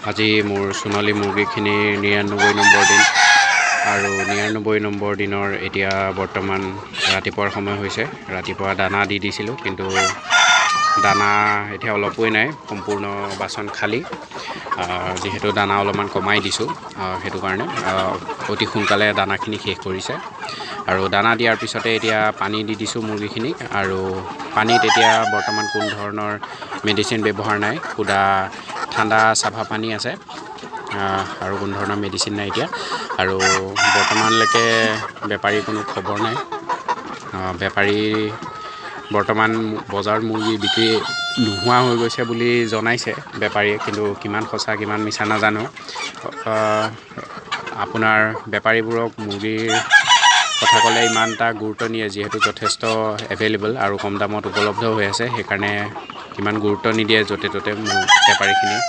আজি মোৰ সোণালী মুৰ্গীখিনিৰ ৯৯ নম্বৰ দিন আৰু ৯৯ নম্বৰ দিনৰ এতিয়া বৰ্তমান ৰাতিপুৱাৰ সময় হৈছে। ৰাতিপুৱা দানা দি দিছিলোঁ, কিন্তু দানা এতিয়া অলপোৱেই নাই, সম্পূৰ্ণ বাচন খালী। যিহেতু দানা অলপমান কমাই দিছোঁ, সেইটো কাৰণে অতি সোনকালে দানাখিনি শেষ কৰিছে। আৰু দানা দিয়াৰ পিছতে এতিয়া পানী দি দিছোঁ মুৰ্গীখিনিক। আৰু পানীত এতিয়া বৰ্তমান কোনো ধৰণৰ মেডিচিন ব্যৱহাৰ নাই, সুদা ঠাণ্ডা চাফা পানী আছে, আৰু কোনো ধৰণৰ মেডিচিন নাই এতিয়া। আৰু বৰ্তমানলৈকে বেপাৰীৰ কোনো খবৰ নাই। বেপাৰী বৰ্তমান বজাৰত মুৰ্গী বিক্ৰী নোহোৱা হৈ গৈছে বুলি জনাইছে বেপাৰীয়ে, কিন্তু কিমান সঁচা কিমান মিছা নাজানো। আপোনাৰ বেপাৰীবোৰক মুৰ্গীৰ কথা ক'লে ইমান এটা গুৰুত্ব নিয়ে, যিহেতু যথেষ্ট এভেইলেবল আৰু কম দামত উপলব্ধ হৈ আছে, সেইকাৰণে ইমান গুৰুত্ব নিদিয়ে য'তে ত'তে বেপাৰীখিনিয়ে।